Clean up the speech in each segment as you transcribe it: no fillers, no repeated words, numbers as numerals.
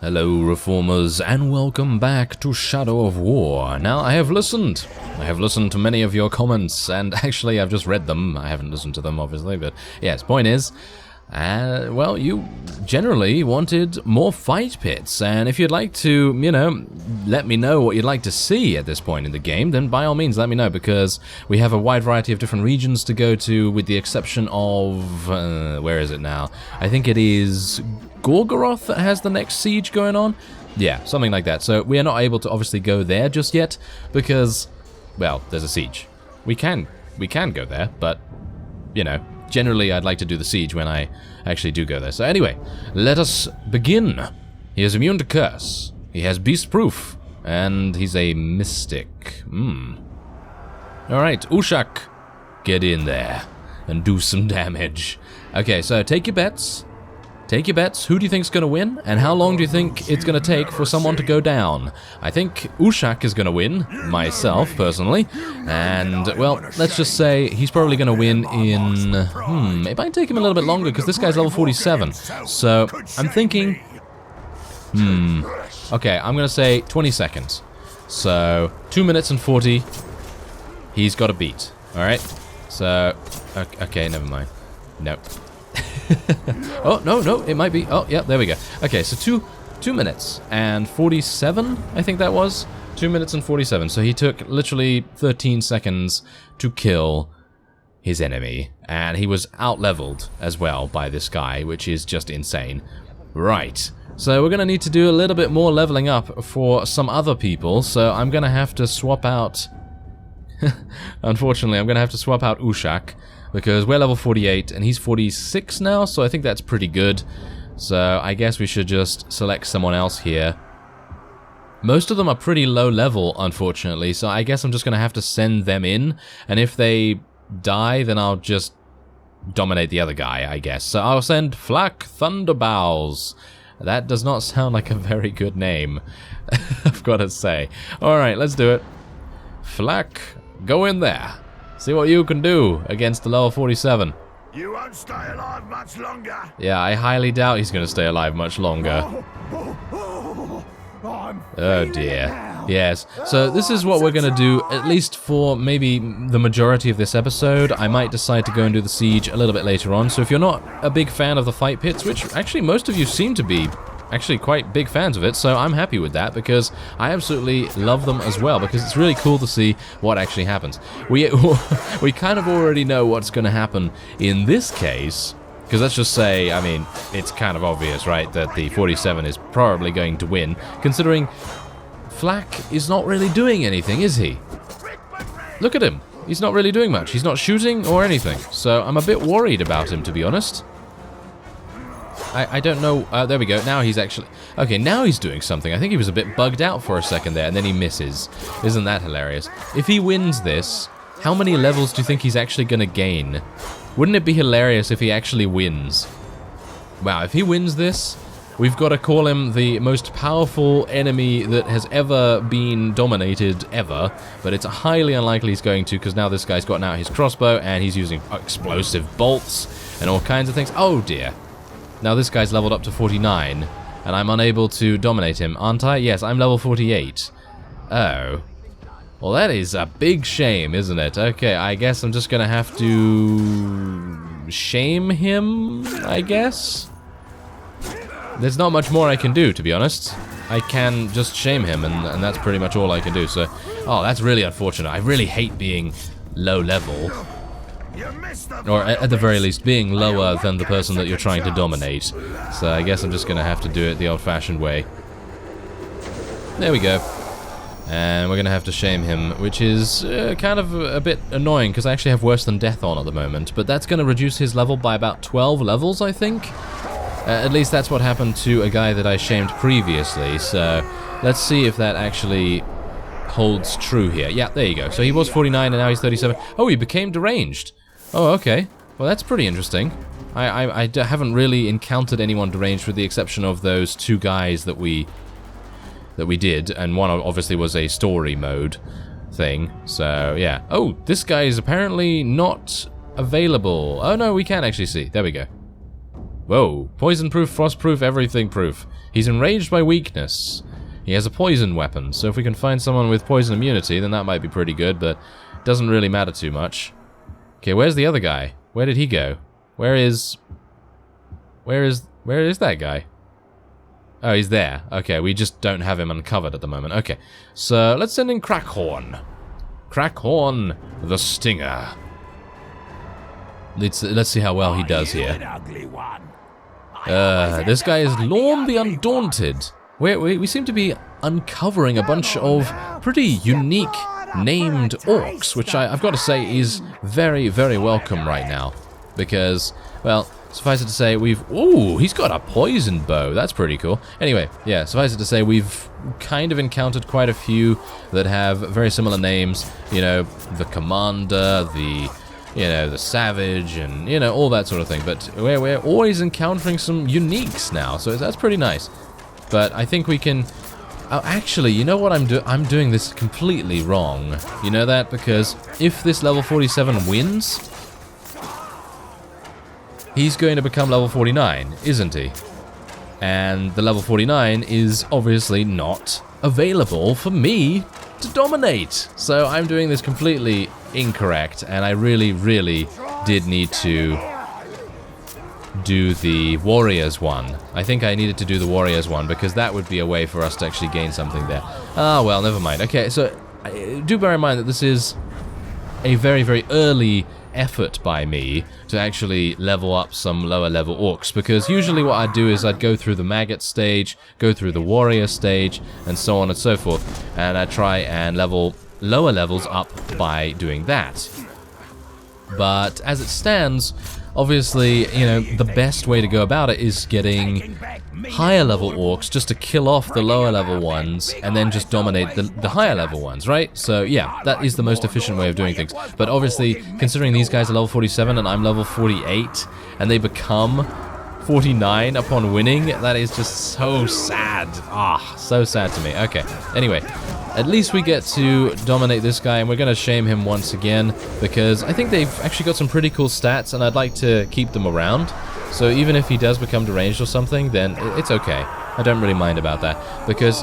Hello Reformers and welcome back to Shadow of War. Now I have listened to many of your comments and actually I've just read them. I haven't listened to them obviously, but yes, point is, well, you generally wanted more fight pits, and if you'd like to, you know, let me know what you'd like to see at this point in the game, then by all means let me know, because we have a wide variety of different regions to go to, with the exception of, where is it now? I think it is Gorgoroth that has the next siege going on? Yeah, something like that. So we are not able to obviously go there just yet, because, well, there's a siege. We can go there, but, you know, generally I'd like to do the siege when I actually do go there. So anyway, let us begin. He is immune to curse. He has beast proof. And he's a mystic. Alright, Ushak, get in there and do some damage. Okay, so take your bets. Take your bets. Who do you think's going to win? And how long do you think it's going to take for someone to go down? I think Ushak is going to win, myself, personally. And, well, let's just say he's probably going to win in... it might take him a little bit longer, because this guy's level 47. So, I'm thinking... Okay, I'm going to say 20 seconds. So, 2 minutes and 40, he's got to beat. Alright? So, okay, never mind. Nope. Oh, no, it might be. Oh, yeah, there we go. Okay, so 2 minutes and 47, I think that was. 2 minutes and 47. So he took literally 13 seconds to kill his enemy. And he was out-leveled as well by this guy, which is just insane. Right. So we're going to need to do a little bit more leveling up for some other people. So I'm going to have to swap out... Unfortunately, I'm going to have to swap out Ushak, because we're level 48 and he's 46 now, so I think that's pretty good. So I guess we should just select someone else here. Most of them are pretty low level, unfortunately, so I guess I'm just going to have to send them in, and if they die, then I'll just dominate the other guy, I guess. So I'll send Flak Thunderbows. That does not sound like a very good name, I've got to say. Alright, let's do it. Flak, go in there. See what you can do against the level 47. You won't stay alive much longer. Yeah, I highly doubt he's going to stay alive much longer. Oh dear. Yes, so this is what we're going to do, at least for maybe the majority of this episode. I might decide to go and do the siege a little bit later on. So if you're not a big fan of the fight pits, which actually most of you seem to be actually quite big fans of it, so I'm happy with that, because I absolutely love them as well, because it's really cool to see what actually happens. We kind of already know what's going to happen in this case, because let's just say, I mean, it's kind of obvious, right, that the 47 is probably going to win, considering Flak is not really doing anything, is he? Look at him. He's not really doing much. He's not shooting or anything, so I'm a bit worried about him, to be honest. I don't know. There we go. Now he's actually... Okay, now he's doing something. I think he was a bit bugged out for a second there, and then he misses. Isn't that hilarious? If he wins this, how many levels do you think he's actually going to gain? Wouldn't it be hilarious if he actually wins? Wow, if he wins this, we've got to call him the most powerful enemy that has ever been dominated, ever. But it's highly unlikely he's going to, because now this guy's gotten out his crossbow, and he's using explosive bolts and all kinds of things. Oh, dear. Now this guy's leveled up to 49, and I'm unable to dominate him, aren't I? Yes, I'm level 48. Oh. Well, that is a big shame, isn't it? Okay, I guess I'm just gonna have to... shame him, I guess? There's not much more I can do, to be honest. I can just shame him, and that's pretty much all I can do, so... Oh, that's really unfortunate. I really hate being low level. Or at the very least, being lower than the person that you're trying to dominate. So I guess I'm just going to have to do it the old-fashioned way. There we go. And we're going to have to shame him, which is kind of a bit annoying, because I actually have worse than death on at the moment. But that's going to reduce his level by about 12 levels, I think. At least that's what happened to a guy that I shamed previously. So let's see if that actually holds true here. Yeah, there you go. So he was 49 and now he's 37. Oh, he became deranged. Oh, okay. Well, that's pretty interesting. I haven't really encountered anyone deranged with the exception of those two guys that we did, and one obviously was a story mode thing, so yeah. Oh, this guy is apparently not available. Oh no, we can actually see. There we go. Whoa. Poison proof, frost proof, everything proof. He's enraged by weakness. He has a poison weapon, so if we can find someone with poison immunity, then that might be pretty good, but it doesn't really matter too much. Okay, where's the other guy? Where did he go? Where is that guy? Oh, he's there. Okay, we just don't have him uncovered at the moment. Okay, so let's send in Crackhorn. Crackhorn the Stinger. Let's see how well he does here. This guy is Lorm the Undaunted. We seem to be uncovering a bunch of pretty unique named orcs, which I've got to say is very, very welcome right now. Because, well, suffice it to say ooh, he's got a poison bow. That's pretty cool. Anyway, yeah, suffice it to say we've kind of encountered quite a few that have very similar names. You know, the Commander, the Savage, and, all that sort of thing. But we're always encountering some uniques now, so that's pretty nice. But I think we can... Oh, actually, you know what I'm doing this completely wrong. You know that? Because if this level 47 wins, he's going to become level 49, isn't he? And the level 49 is obviously not available for me to dominate. So I'm doing this completely incorrect, and I really, really did need to do the Warriors one. I think I needed to do the Warriors one, because that would be a way for us to actually gain something there. Ah, well, never mind. Okay, so do bear in mind that this is a very, very early effort by me to actually level up some lower level orcs, because usually what I'd do is I'd go through the maggot stage, go through the warrior stage, and so on and so forth, and I'd try and level lower levels up by doing that. But as it stands, obviously, the best way to go about it is getting higher level orcs just to kill off the lower level ones and then just dominate the higher level ones, right? So yeah, that is the most efficient way of doing things. But obviously, considering these guys are level 47 and I'm level 48, and they become 49 upon winning, that is just so sad. Ah, so sad to me. Okay, anyway, at least we get to dominate this guy, and we're going to shame him once again, because I think they've actually got some pretty cool stats, and I'd like to keep them around. So even if he does become deranged or something, then it's okay. I don't really mind about that, because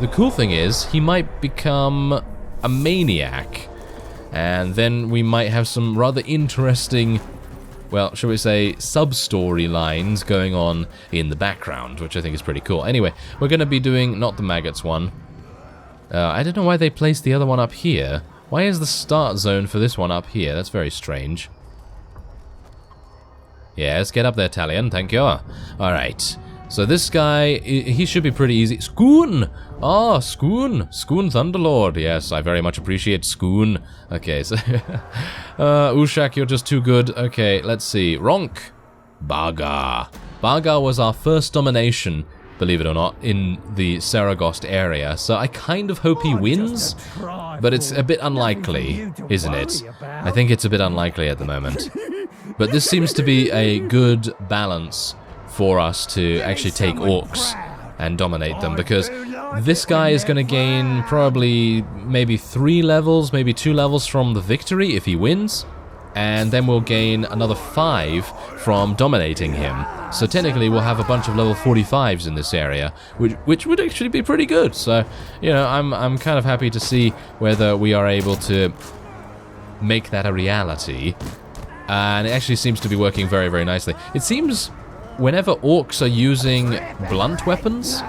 the cool thing is, he might become a maniac, and then we might have some rather interesting, well, shall we say, sub-story lines going on in the background, which I think is pretty cool. Anyway, we're going to be doing not the maggots one. I don't know why they placed the other one up here. Why is the start zone for this one up here? That's very strange. Yes, get up there, Talion. Thank you. Alright. So this guy, he should be pretty easy. Skoon! Ah, Skoon. Skoon Thunderlord. Yes, I very much appreciate Skoon. Okay, so... Ushak, you're just too good. Okay, let's see. Ronk. Baga. Baga was our first domination, believe it or not, in the Seregost area. So I kind of hope he wins, but it's a bit unlikely, isn't it? I think it's a bit unlikely at the moment. But this seems to be a good balance for us to actually take orcs and dominate them, because this guy is going to gain probably maybe 3 levels, maybe 2 levels from the victory if he wins, and then we'll gain another 5 from dominating him. So technically we'll have a bunch of level 45s in this area, which would actually be pretty good. So, I'm kind of happy to see whether we are able to make that a reality. And it actually seems to be working very, very nicely. It seems whenever orcs are using blunt weapons,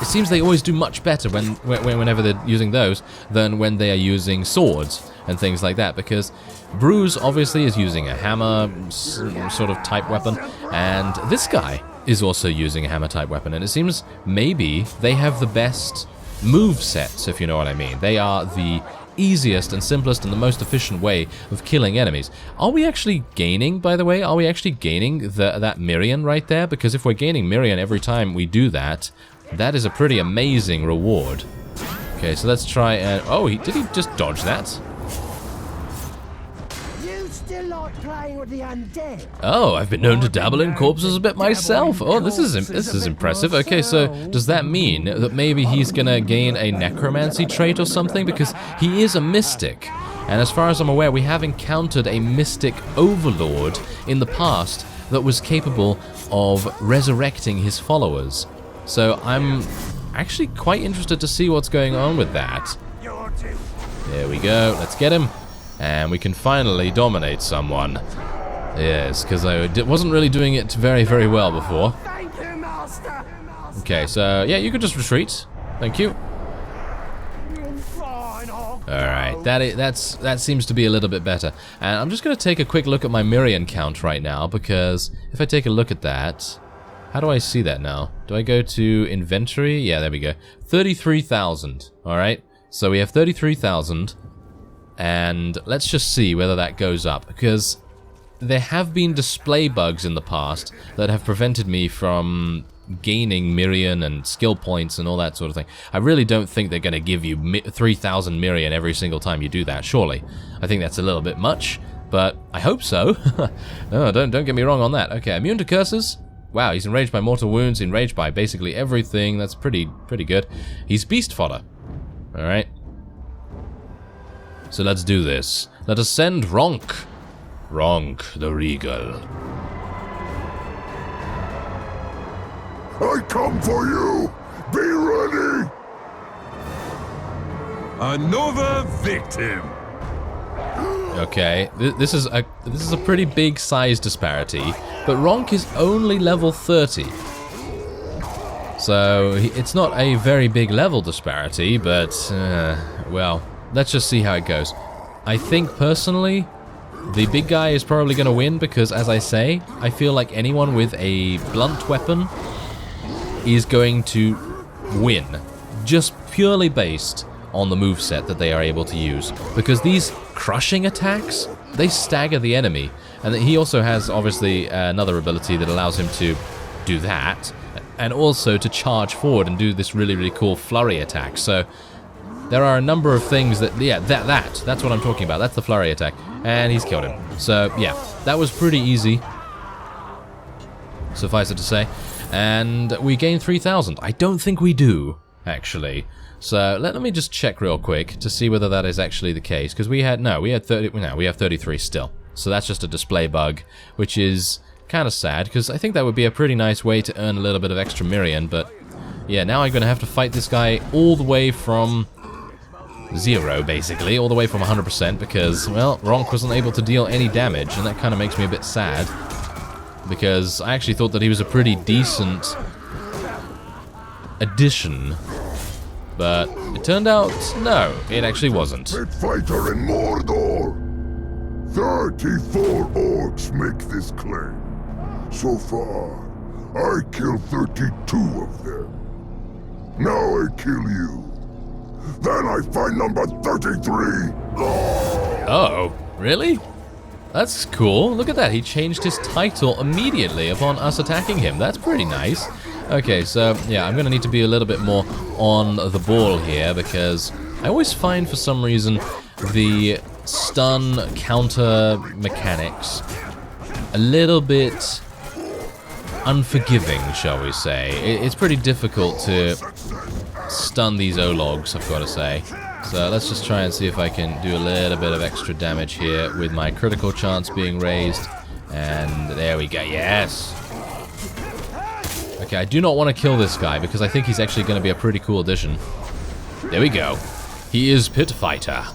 it seems they always do much better whenever they're using those than when they are using swords and things like that, because Bruce obviously is using a hammer sort of type weapon, and this guy is also using a hammer type weapon, and it seems maybe they have the best move sets, if you know what I mean. They are the easiest and simplest and the most efficient way of killing enemies. Are we actually gaining, by the way? Are we actually gaining that Mirian right there? Because if we're gaining Mirian every time we do that, that is a pretty amazing reward. Okay, so let's try and... Oh, did he just dodge that? Oh, I've been known to dabble in corpses a bit myself. Oh, this is impressive. Okay, so does that mean that maybe he's gonna gain a necromancy trait or something? Because he is a mystic, And as far as I'm aware, we have encountered a mystic overlord in the past that was capable of resurrecting his followers. So I'm actually quite interested to see what's going on with that. There we go, let's get him. And we can finally dominate someone. Yes, because I wasn't really doing it very, very well before. Okay, so yeah, you can just retreat. Thank you. Alright, that seems to be a little bit better. And I'm just going to take a quick look at my Mirian count right now, because if I take a look at that... How do I see that now? Do I go to inventory? Yeah, there we go. 33,000, alright? So we have 33,000, and let's just see whether that goes up, because there have been display bugs in the past that have prevented me from gaining Mirian and skill points and all that sort of thing. I really don't think they're going to give you 3,000 Mirian every single time you do that, surely. I think that's a little bit much, but I hope so. No, don't get me wrong on that. Okay, immune to curses. Wow, he's enraged by mortal wounds, enraged by basically everything. That's pretty good. He's beast fodder. Alright. So let's do this. Let us send Ronk. Ronk the Regal. I come for you! Be ready! Another victim! Okay, this is a pretty big size disparity, but Ronk is only level 30. So it's not a very big level disparity, but well, let's just see how it goes. I think personally, the big guy is probably going to win because, as I say, I feel like anyone with a blunt weapon is going to win, just purely based on the moveset that they are able to use. Because these crushing attacks, they stagger the enemy. And he also has, obviously, another ability that allows him to do that, and also to charge forward and do this really, really cool flurry attack. So there are a number of things that, yeah, that's what I'm talking about. That's the flurry attack. And he's killed him. So, yeah, that was pretty easy, suffice it to say. And we gain 3,000. I don't think we do, actually. So let me just check real quick to see whether that is actually the case. Because we have 33 still. So that's just a display bug, which is kind of sad, because I think that would be a pretty nice way to earn a little bit of extra Mirian. But yeah, now I'm going to have to fight this guy all the way from 0, basically, all the way from 100%, because, well, Ronk wasn't able to deal any damage, and that kind of makes me a bit sad, because I actually thought that he was a pretty decent addition, but it turned out, no, it actually wasn't. Pit fighter in Mordor! 34 orcs make this claim. So far, I killed 32 of them. Now I kill you. Then I find number 33. Oh, really? That's cool. Look at that. He changed his title immediately upon us attacking him. That's pretty nice. Okay, so, yeah, I'm going to need to be a little bit more on the ball here, because I always find, for some reason, the stun counter mechanics a little bit unforgiving, shall we say. It's pretty difficult to stun these O-logs, I've got to say. So let's just try and see if I can do a little bit of extra damage here with my critical chance being raised. And there we go, yes! Okay, I do not want to kill this guy because I think he's actually going to be a pretty cool addition. There we go. He is Pit Fighter.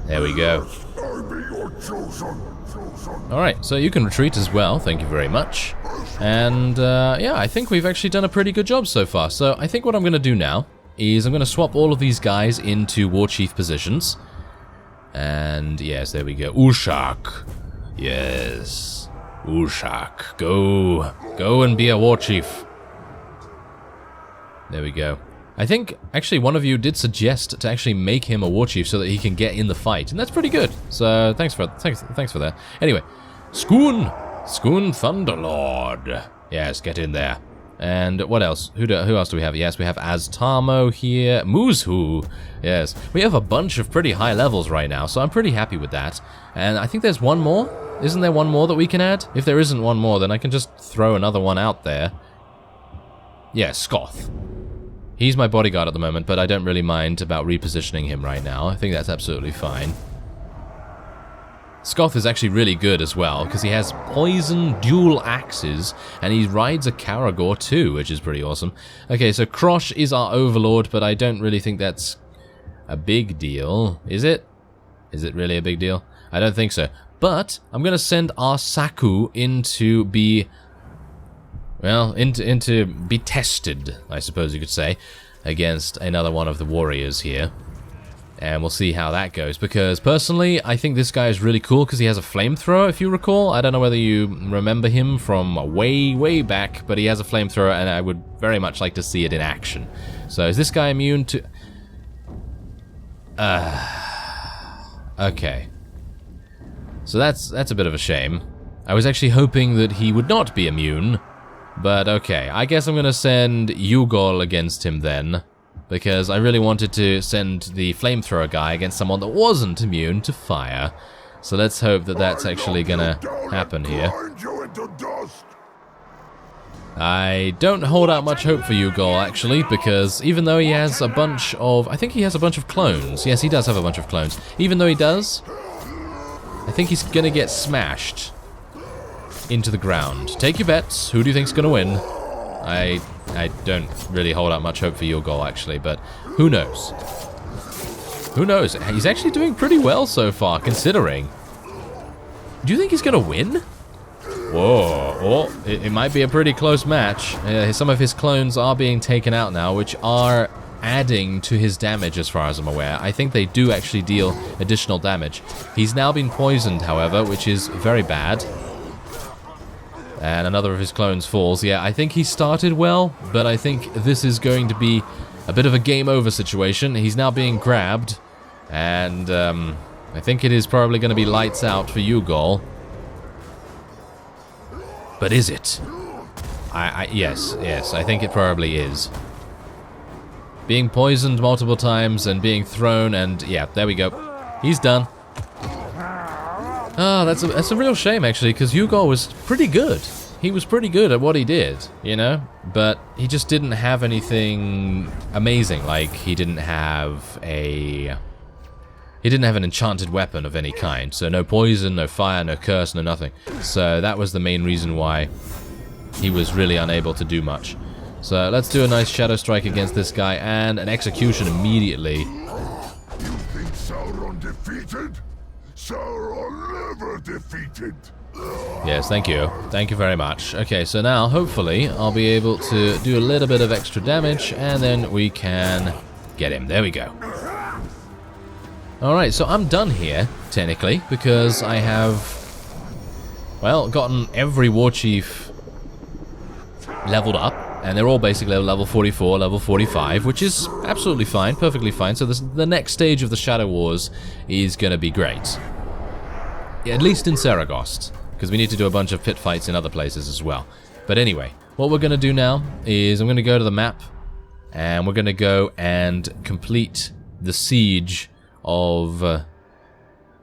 There we go. Alright, so you can retreat as well, thank you very much. And yeah, I think we've actually done a pretty good job so far. So I think what I'm going to do now is I'm going to swap all of these guys into War Chief positions. And yes, there we go. Ushak. Yes. Ushak. Go and be a War Chief. There we go. I think, actually, one of you did suggest to actually make him a War Chief so that he can get in the fight, and that's pretty good. So, thanks for that. Anyway, Skoon Thunderlord. Yes, get in there. And what else? Who else do we have? Yes, we have Aztamo here. Muzhu. Yes, we have a bunch of pretty high levels right now, so I'm pretty happy with that. And I think there's one more. Isn't there one more that we can add? If there isn't one more, then I can just throw another one out there. Yeah, Skoth. He's my bodyguard at the moment, but I don't really mind about repositioning him right now. I think that's absolutely fine. Scoth is actually really good as well, because he has poison dual axes, and he rides a Caragor too, which is pretty awesome. Okay, so Krosh is our overlord, but I don't really think that's a big deal. Is it? Is it really a big deal? I don't think so. But I'm going to send our Saku in to be, well, into be tested, I suppose you could say, against another one of the warriors here. And we'll see how that goes, because personally, I think this guy is really cool because he has a flamethrower, if you recall. I don't know whether you remember him from way, way back, but he has a flamethrower, and I would very much like to see it in action. So is this guy immune to... Okay. So that's a bit of a shame. I was actually hoping that he would not be immune, but okay. I guess I'm going to send Ugol against him then, because I really wanted to send the flamethrower guy against someone that wasn't immune to fire. So let's hope that that's actually gonna happen here. I don't hold out much hope for Ugol, actually, because even though he has a bunch of... I think he has a bunch of clones. Yes, he does have a bunch of clones. Even though he does, I think he's gonna get smashed into the ground. Take your bets. Who do you think's gonna win? I don't really hold out much hope for your goal, actually, but who knows? Who knows? He's actually doing pretty well so far, considering. Do you think he's gonna win? Whoa, oh, it might be a pretty close match. Some of his clones are being taken out now, which are adding to his damage as far as I'm aware. I think they do actually deal additional damage. He's now been poisoned, however, which is very bad. And another of his clones falls. Yeah, I think he started well, but I think this is going to be a bit of a game over situation. He's now being grabbed, and I think it is probably going to be lights out for Ugol. But is it? Yes, I think it probably is. Being poisoned multiple times and being thrown, and yeah, there we go. He's done. Ah, that's a real shame, actually, because Ugol was pretty good. He was pretty good at what he did, you know? But he just didn't have anything amazing. Like, he didn't have an enchanted weapon of any kind. So no poison, no fire, no curse, no nothing. So that was the main reason why he was really unable to do much. So let's do a nice Shadow Strike against this guy, and an execution immediately. You think Sauron defeated? Sauron never defeated. Yes, thank you. Thank you very much. Okay, so now, hopefully, I'll be able to do a little bit of extra damage, and then we can get him. There we go. Alright, so I'm done here, technically, because I have, well, gotten every war chief leveled up, and they're all basically level 44, level 45, which is absolutely fine, perfectly fine. So the next stage of the Shadow Wars is going to be great. At least in Seregost, because we need to do a bunch of pit fights in other places as well. But anyway, what we're going to do now is I'm going to go to the map, and we're going to go and complete the siege of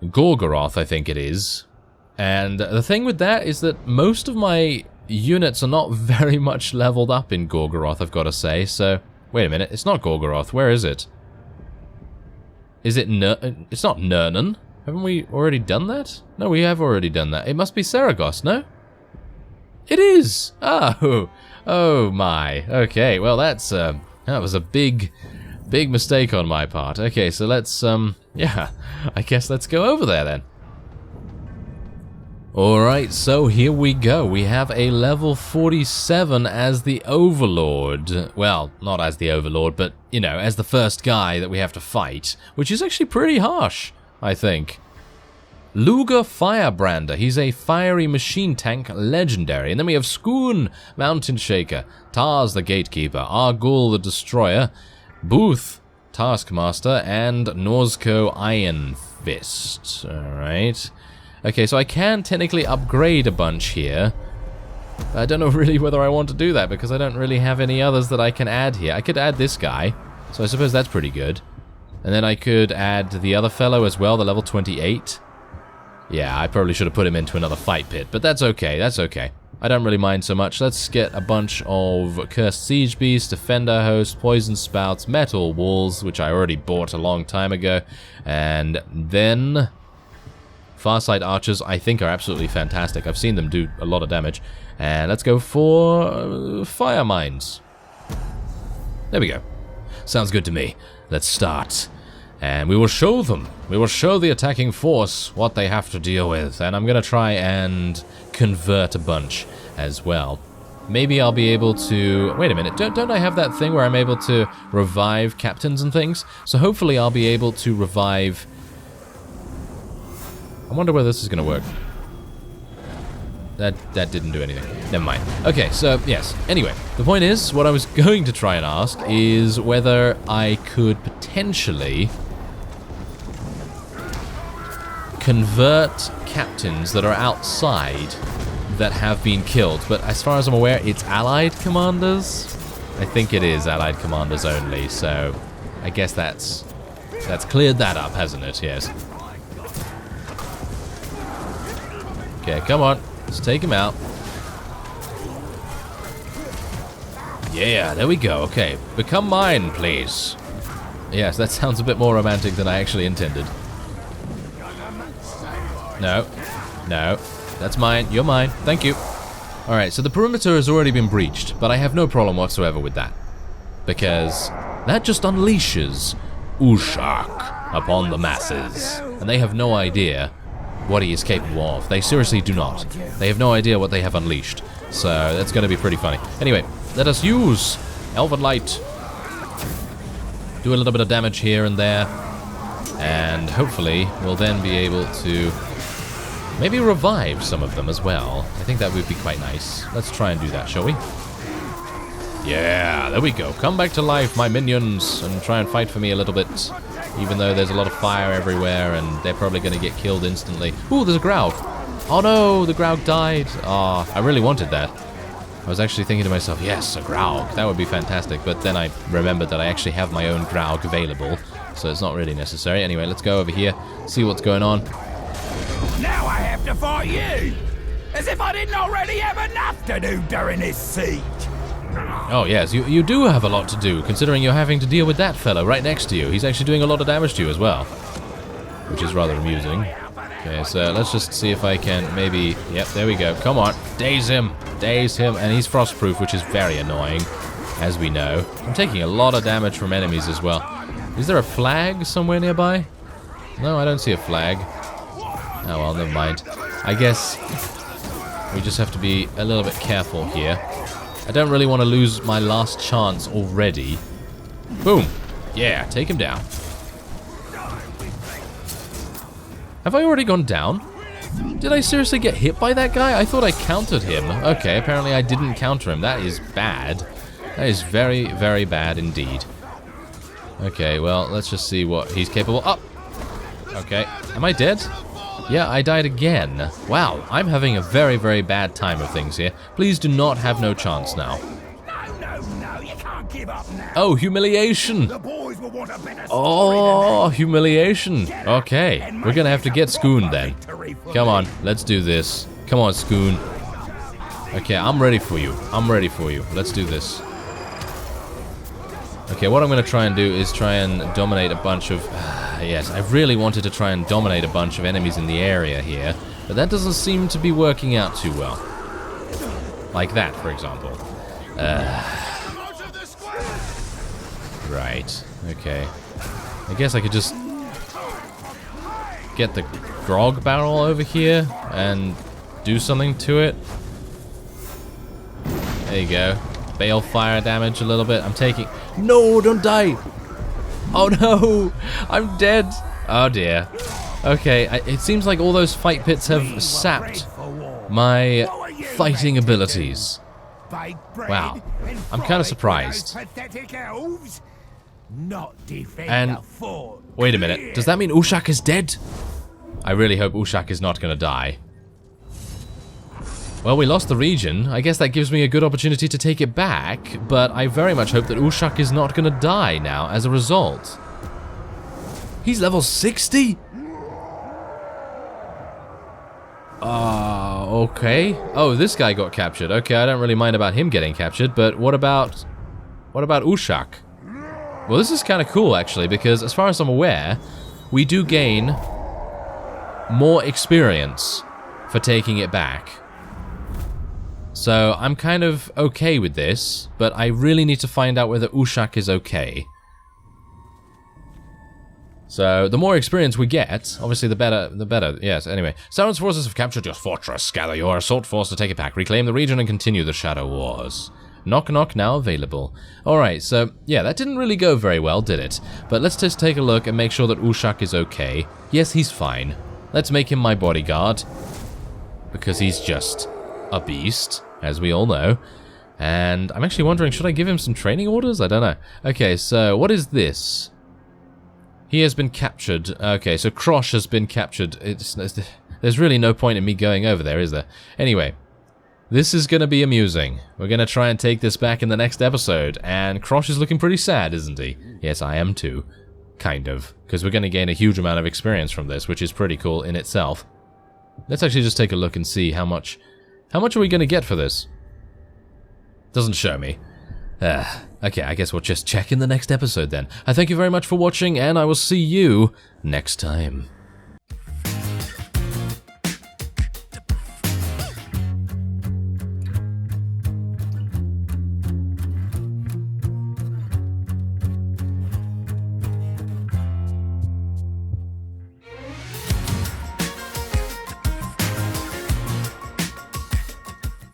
Gorgoroth, I think it is. And the thing with that is that most of my units are not very much leveled up in Gorgoroth, I've got to say. So, wait a minute, it's not Gorgoroth. Where is it? Is it it's not Nurnen? Haven't we already done that? No, we have already done that. It must be Seregost, no? It is! Oh! Oh my. Okay, well that was a big mistake on my part. Okay, so let's, yeah, I guess let's go over there then. Alright, so here we go. We have a level 47 as the Overlord. Well, not as the Overlord, but, you know, as the first guy that we have to fight, which is actually pretty harsh, I think. Luger Firebrander. He's a fiery machine tank legendary. And then we have Skoon, Mountain Shaker, Tars the Gatekeeper, Argul the Destroyer, Booth, Taskmaster, and Norzko Iron Fist. Alright. Okay, so I can technically upgrade a bunch here. I don't know really whether I want to do that, because I don't really have any others that I can add here. I could add this guy, so I suppose that's pretty good. And then I could add the other fellow as well, the level 28. Yeah, I probably should have put him into another fight pit, but that's okay, that's okay. I don't really mind so much. Let's get a bunch of Cursed Siege Beasts, Defender Host, Poison Spouts, Metal Walls, which I already bought a long time ago, and then Farsight Archers, I think, are absolutely fantastic. I've seen them do a lot of damage. And let's go for Fire Mines. There we go. Sounds good to me. Let's start. And we will show them. We will show the attacking force what they have to deal with. And I'm going to try and convert a bunch as well. Maybe I'll be able to... Wait a minute. Don't I have that thing where I'm able to revive captains and things? So hopefully I'll be able to revive... I wonder whether this is going to work. That didn't do anything. Never mind. Okay, so, yes. Anyway, the point is, what I was going to try and ask is whether I could potentially convert captains that are outside that have been killed. But as far as I'm aware, it's allied commanders. I think it is allied commanders only, so I guess that's cleared that up, hasn't it? Yes. Okay, come on. Let's take him out. Yeah, there we go. Okay, become mine, please. Yes, that sounds a bit more romantic than I actually intended. No. No. That's mine. You're mine. Thank you. Alright, so the perimeter has already been breached, but I have no problem whatsoever with that. Because that just unleashes Ushak upon the masses. And they have no idea what he is capable of. They seriously do not. They have no idea what they have unleashed. So that's going to be pretty funny. Anyway, let us use Elven Light. Do a little bit of damage here and there. And hopefully we'll then be able to maybe revive some of them as well. I think that would be quite nice. Let's try and do that, shall we? Yeah, there we go. Come back to life, my minions, and try and fight for me a little bit. Even though there's a lot of fire everywhere, and they're probably going to get killed instantly. Ooh, there's a Graug. Oh no, the Graug died. Ah, I really wanted that. I was actually thinking to myself, yes, a Graug. That would be fantastic. But then I remembered that I actually have my own Graug available, so it's not really necessary. Anyway, let's go over here, see what's going on. Now I have to fight you! As if I didn't already have enough to do during this siege! Oh yes, you do have a lot to do, considering you're having to deal with that fellow right next to you. He's actually doing a lot of damage to you as well, which is rather amusing. Okay, so let's just see if I can maybe... Yep, there we go. Come on, daze him, and he's frostproof, which is very annoying, as we know. I'm taking a lot of damage from enemies as well. Is there a flag somewhere nearby? No, I don't see a flag. Oh well, never mind. I guess we just have to be a little bit careful here. I don't really want to lose my last chance already. Boom. Yeah, take him down. Have I already gone down? Did I seriously get hit by that guy? I thought I countered him. Okay, apparently I didn't counter him. That is bad. That is very, very bad indeed. Okay, well, let's just see what he's capable of. Okay, am I dead? Yeah, I died again. Wow, I'm having a very, very bad time of things here. Please do not have no chance now. No, you can't give up now. Oh, humiliation. The boys will want a better story Oh, humiliation. Okay, we're gonna have to get Skoon then. Come on, let's do this. Come on, Skoon. Okay, I'm ready for you. I'm ready for you. Let's do this. Okay, what I'm going to try and do is try and dominate a bunch of... yes, I really wanted to try and dominate a bunch of enemies in the area here, but that doesn't seem to be working out too well. Like that, for example. Right, okay. I guess I could just get the grog barrel over here and do something to it. There you go. Balefire damage a little bit. I'm taking... No, don't die! Oh no! I'm dead! Oh dear. Okay, it seems like all those fight pits have sapped my fighting abilities. Wow. I'm kind of surprised. And... Wait a minute. Does that mean Ushak is dead? I really hope Ushak is not going to die. Well, we lost the region. I guess that gives me a good opportunity to take it back, but I very much hope that Ushak is not going to die now as a result. He's level 60? Oh, Okay. Oh, this guy got captured. Okay, I don't really mind about him getting captured, but what about Ushak? Well, this is kind of cool, actually, because as far as I'm aware, we do gain more experience for taking it back. So I'm kind of okay with this, but I really need to find out whether Ushak is okay. So the more experience we get, obviously the better, yes, anyway. Sauron's forces have captured your fortress. Gather your assault force to take it back, reclaim the region, and continue the Shadow Wars. Knock Knock now available. Alright, so, yeah, that didn't really go very well, did it? But let's just take a look and make sure that Ushak is okay. Yes, he's fine. Let's make him my bodyguard. Because he's just a beast, as we all know. And I'm actually wondering, should I give him some training orders? I don't know. Okay, so what is this? He has been captured. Okay, so Krosh has been captured. There's really no point in me going over there, is there? Anyway, this is going to be amusing. We're going to try and take this back in the next episode, and Krosh is looking pretty sad, isn't he? Yes, I am too. Kind of. Because we're going to gain a huge amount of experience from this, which is pretty cool in itself. Let's actually just take a look and see how much are we going to get for this? Doesn't show me. Okay, I guess we'll just check in the next episode then. I thank you very much for watching, and I will see you next time.